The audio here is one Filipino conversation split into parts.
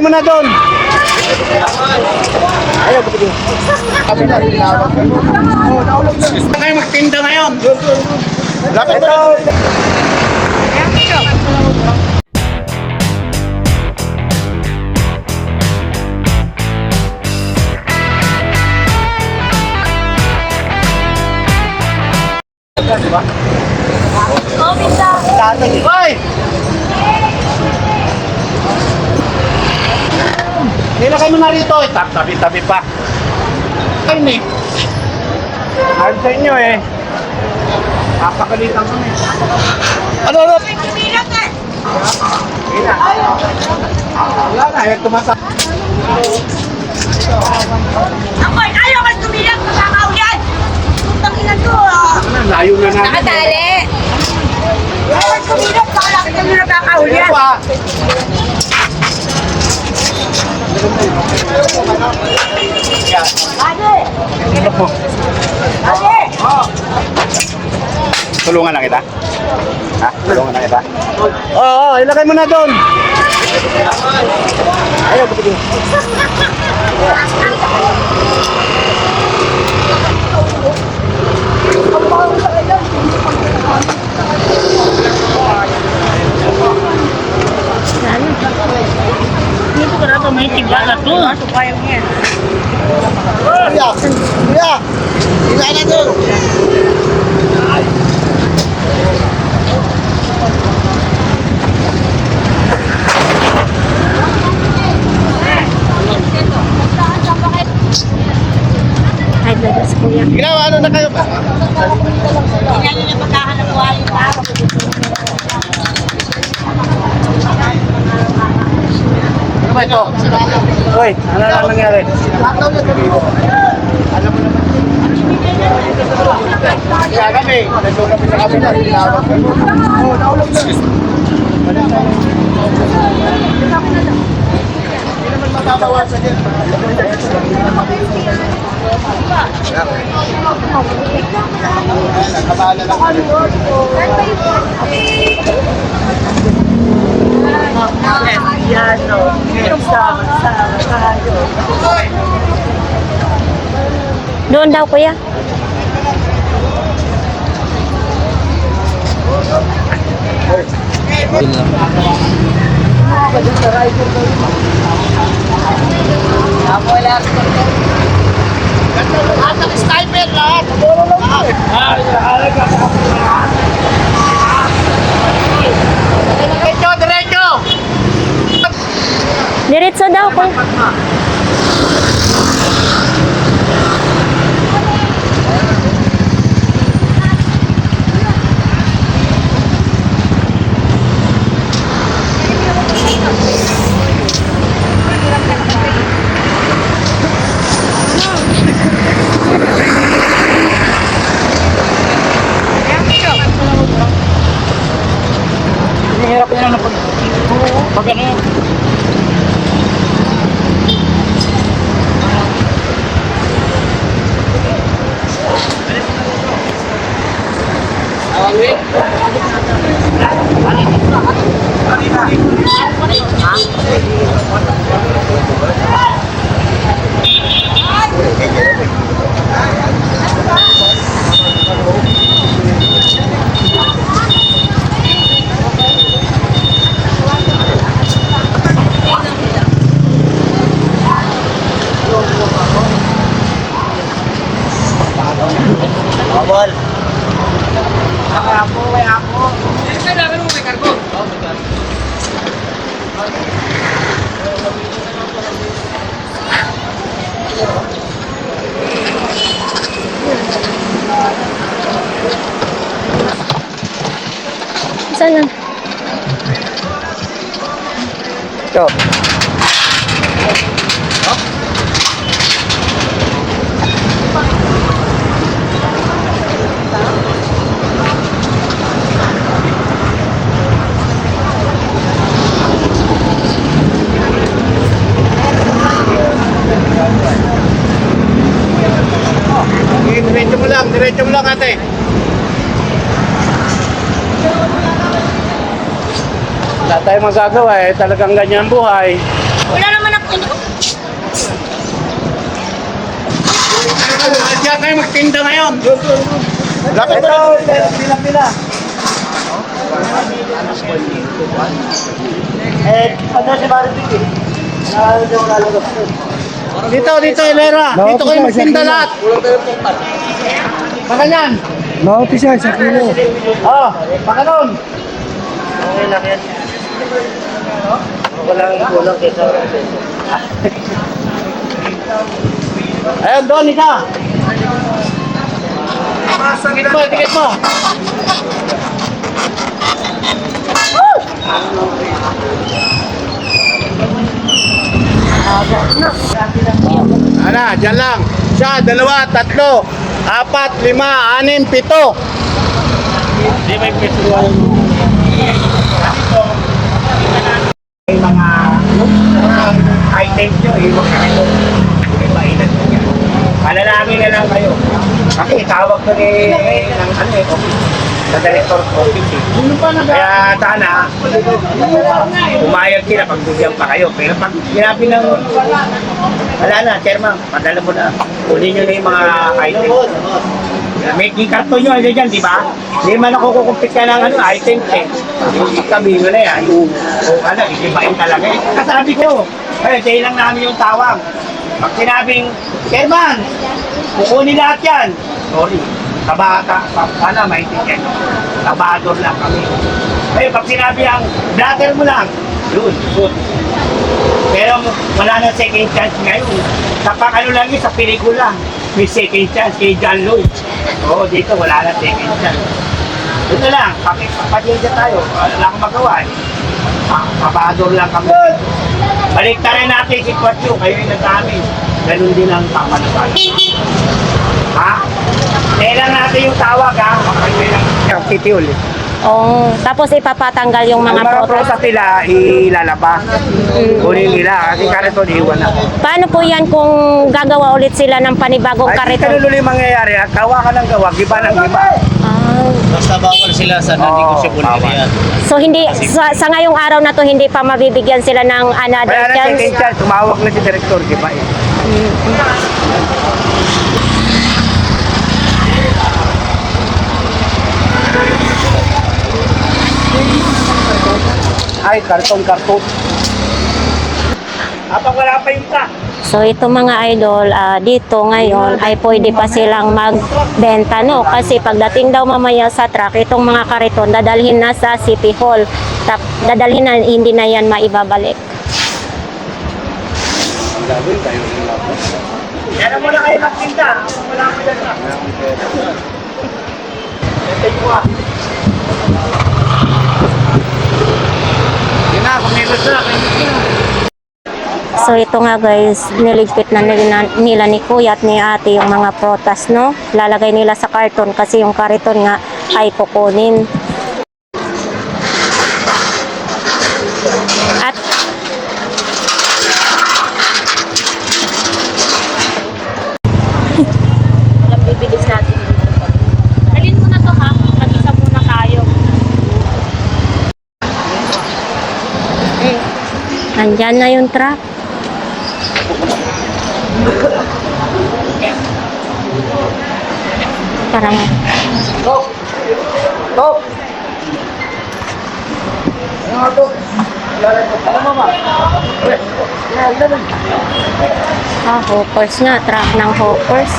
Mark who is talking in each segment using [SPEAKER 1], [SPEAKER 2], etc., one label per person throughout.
[SPEAKER 1] mo na doon. Ayaw, kapatid. Kayo magtinda ngayon. Lapit ito. Diba? Hoy! Nilagay mo na rito. Tabi-tabi pa. Ay, ni. Ayun sa inyo eh. Kapakalitan kami. Ano? Wala na. Ayaw tumasa.
[SPEAKER 2] Ako, ayaw ka tumilang. Masakaw yan. Putang ina to.
[SPEAKER 1] Layo na namin.
[SPEAKER 2] Nakatali. Ayaw ka tumilang. Pakalakit kami nakakaw yan. Ate! Ate!
[SPEAKER 1] Tulungan na kita? Ha? Tulungan na kita? Oo, ilagay mo na doon. Ayaw, kapatid.
[SPEAKER 2] Dito ka na ito, may tigla na ito. Ayaw niya.
[SPEAKER 1] Kuya! Tingnan na doon!
[SPEAKER 2] Ay, lagas kuya.
[SPEAKER 1] Ginawa, ano na kayo ba?
[SPEAKER 2] Hindi na pagkahanap buhay pa.
[SPEAKER 1] Ano ba ito? Hoy, ano na nangyari? Alam mo naman. Kaya kami, nandun kami sa kabila. Oo, naulog na. Hindi naman matabawasan yan. Nagkabala lang.
[SPEAKER 2] Doon daw kuya.
[SPEAKER 1] Sniper lahat! Diretso, diretso!
[SPEAKER 2] Diretso daw kuya.
[SPEAKER 1] Hirap na lang pag ano yan. Bawal. May ako. Saan namin mo may kargo?
[SPEAKER 2] Saan na?
[SPEAKER 1] Ito. Diretso mo lang ate. Wala tayong magagawa eh, talagang ganyan ang buhay.
[SPEAKER 2] Wala naman ako.
[SPEAKER 1] Diyan kayo magtinda ngayon. Lapit
[SPEAKER 3] Ito,
[SPEAKER 1] mo.
[SPEAKER 3] pila-pila. Ano si Maribik eh? Ano yung lalabas ko?
[SPEAKER 1] Dito, Elera. Dito kayo magtinda lahat. Baka yan.
[SPEAKER 3] Nauti siya, sa kilo.
[SPEAKER 1] Oh, baka nun.
[SPEAKER 3] Okay lang yan. Walang kulang kaysa.
[SPEAKER 1] Ayun, doon, isa. Tikit mo. Ana, dyan lang. Isa, dalawa, tatlo, apat, lima, anim, pito. Hindi may pito.
[SPEAKER 4] May mga items nyo, iwag na ito. May mainan ko yan. Malalami na lang kayo. Kasi tawag ko ng office. Sa director office eh. Kaya sana, umayag sila pag bigyan pa kayo. Pero pag sinabi ng, wala na, chairman, padala mo na. Kunin nyo na yung mga items. May karton nyo, ano dyan, di ba? Hindi man ako kukumpit ka ng items eh. Sabihin mo na yan. O ano, ikibain talaga eh. Kasabi ko, sa'yo lang namin yung tawag. Pag sinabing, chairman, kukunin lahat yan. Sorry, kabata, sana maintindihan nyo. Kabador lang kami. Pero pag sinabi ang, brother mo lang, yun, good. Pero wala na second chance ngayon. Kapag ano lang yun, sa pelikula, may second chance kay John Lloyd. Oo, dito wala na second chance. Ito lang, pakipasyensya tayo. Wala akong magawa eh. Kabador lang kami. Baliktarin natin yung sitwasyon, kayo yung nagkami. Ganun din ang tama na tayo. Ha? Kailan natin yung tawag ha? Kayo yung city ulit.
[SPEAKER 5] Oh, tapos ipapatanggal yung mga
[SPEAKER 4] Ang mga
[SPEAKER 5] protest.
[SPEAKER 4] protest nila, ilalabas. Kunin nila, kasi karito iwan na.
[SPEAKER 5] Paano po yan kung gagawa ulit sila ng panibagong
[SPEAKER 4] Ay,
[SPEAKER 5] kariton?
[SPEAKER 4] ganun ulit mangyayari. Gawa ka ng gawa, giba ng giba.
[SPEAKER 5] Ah,
[SPEAKER 6] Basta bawal sila sa non-negotiable
[SPEAKER 4] bawal.
[SPEAKER 6] area.
[SPEAKER 5] so hindi sa ngayong araw na to hindi pa mabibigyan sila ng another
[SPEAKER 4] Kaya na
[SPEAKER 5] chance.
[SPEAKER 4] second chance, tumawag na si Director, giba eh. Ay, karton. Kapag wala pa yung truck,
[SPEAKER 5] So ito mga idol, dito ngayon ay pwede pa silang magbenta no kasi pagdating daw mamaya sa truck itong mga kariton dadalhin na sa City Hall. Dadalhin na hindi na yan maibabalik.
[SPEAKER 4] yan ang muna kayo magtinda. Wala pa yung truck.
[SPEAKER 1] Yun na, kumilos na.
[SPEAKER 5] So ito nga guys, niligpit na nila ni Kuya at ni Ate yung mga protas no. Lalagay nila sa karton kasi yung kariton nga ay kukunin. At alam bibilis natin. Dalhin mo na to ha, mag-isa muna tayo. Nandyan na yung truck. Parang hoppers nga, truck ng hoppers.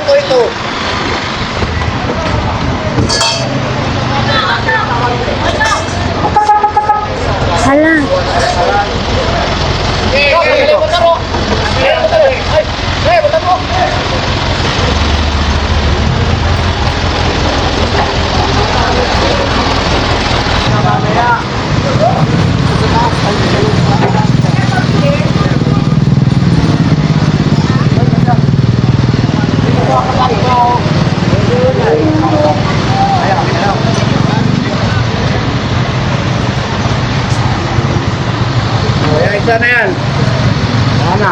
[SPEAKER 1] Ito.
[SPEAKER 5] Hala,
[SPEAKER 1] Ayan, isa na yan. Sana.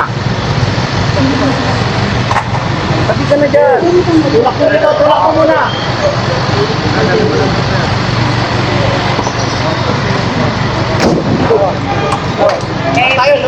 [SPEAKER 1] Pati ka na dyan. Tulak mo dito, tulak mo muna. Tayo,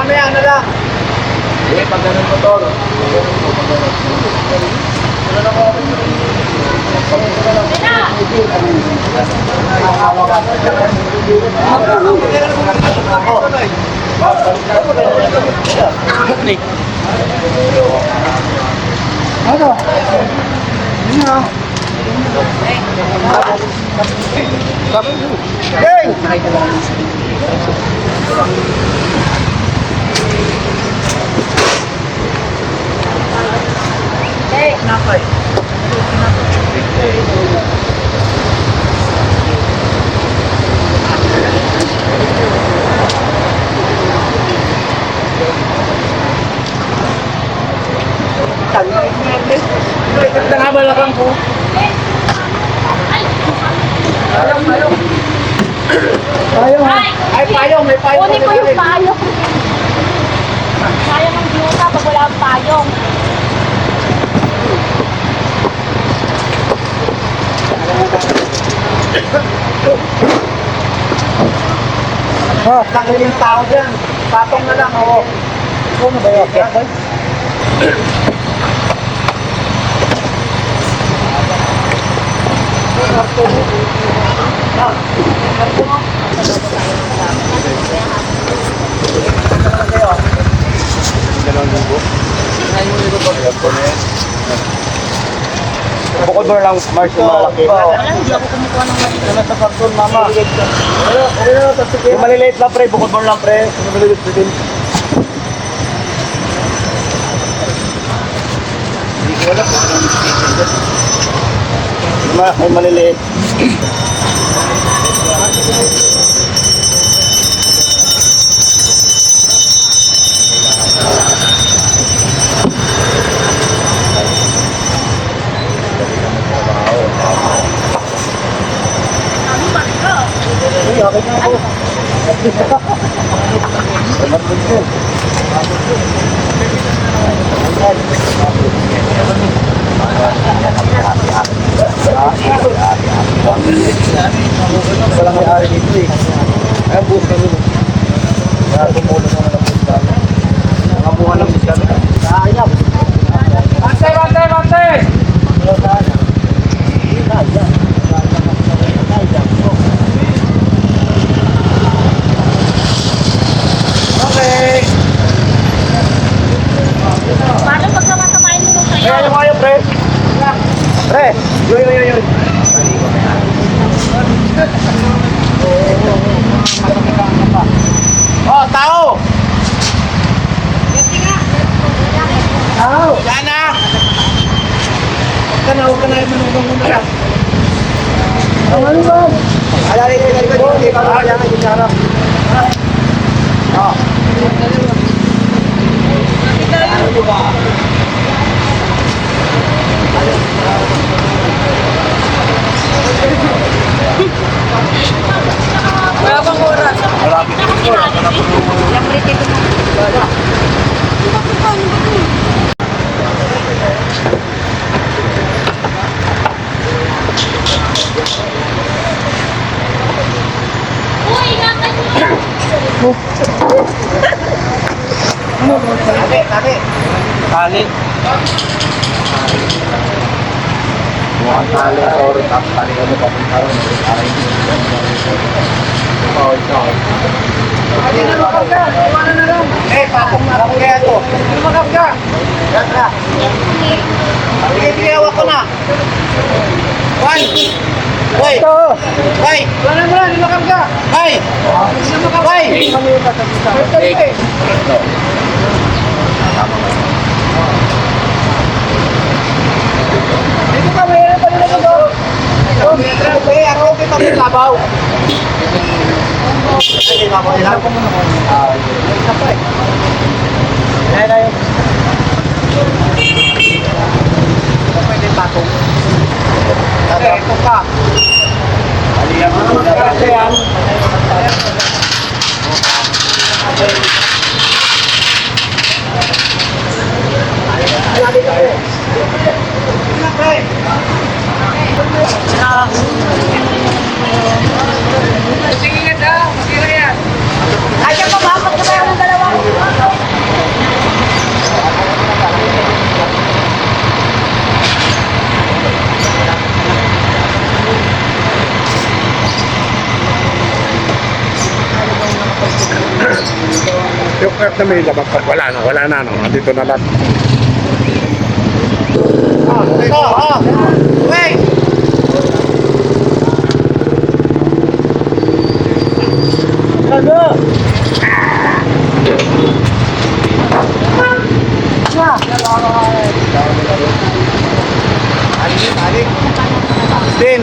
[SPEAKER 3] Mamaya na lang.
[SPEAKER 4] Hindi, pag ganun motor.
[SPEAKER 3] Nangabalakang po. Payong ha? Ay, payong. May payong.
[SPEAKER 2] Kunin ko yung payong. Sayang ang diuta pag wala ang payong.
[SPEAKER 3] Oh, tanggal yung tao dyan. Patong na lang, oo. Ano ba yun?
[SPEAKER 4] Bukod mo lang, Mars, yung malaki.
[SPEAKER 2] Hindi ako kumukuha ng mali.
[SPEAKER 3] Sa karton, mama.
[SPEAKER 4] Yung maliliit lang, pre. Bukod mo lang, pre. Yung maliliit din. Yung maliliit.
[SPEAKER 3] Wala may ari dito eh. Ay, ang buhos kami. Kaya tumulong naman ang buhos kami. Nakabuha ng buhos kami. Ayap. Bantay, bantay, bantay! Okay.
[SPEAKER 2] Paano pag namasamain mo sa'yo?
[SPEAKER 3] Kaya yung kayo, pre. Pre, yun. Oh, tao! Tao! Yan na! Huwag ka na, manunong muna lang. Ang ano ba? Alari ko yung likod, hindi ka kailangan yung sarap. Oh. Ano ba?
[SPEAKER 2] Wala bang oras? Malapit na kami natin. Yung pretty ko na. Uy, ingatan niyo.
[SPEAKER 3] Tali.
[SPEAKER 4] Tali. Mga tali or tali ano pa kung parang
[SPEAKER 3] Hindi na makap ka. Iwanan na lang. Eh, patong na lang kaya ito. Hindi na makap ka. Yan na. Sige, hawak ko na. Hoy! Hoy! Hoy! Iwanan mo na, hindi makap ka. Hoy! Hindi na makap. Hoy! Hoy! Dito ka, mayroon pa rin ako. Okay, ako okay pa rin labaw. Ay, labaw ilang. Isa pa eh. Ayan na yun. Ito pwede patong. Ito pa. Aliyah mo naman kasi yan.
[SPEAKER 2] Kaya pa ba? Pagkabayan ng dalawa.
[SPEAKER 1] Yung crap na may labag pag wala na, no? Nandito na lahat.
[SPEAKER 3] Wait! Din!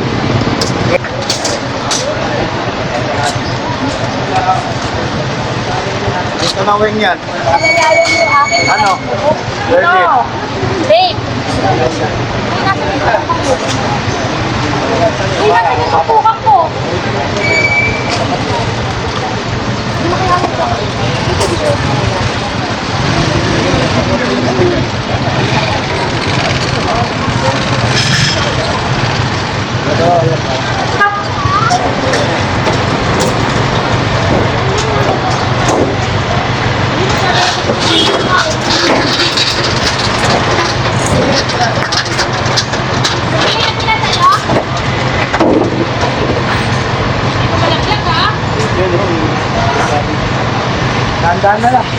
[SPEAKER 3] Ito na wing yan. Ano? Virgin.
[SPEAKER 2] Babe. Hindi natin yung tutukan ko.
[SPEAKER 3] Tandaan na lang.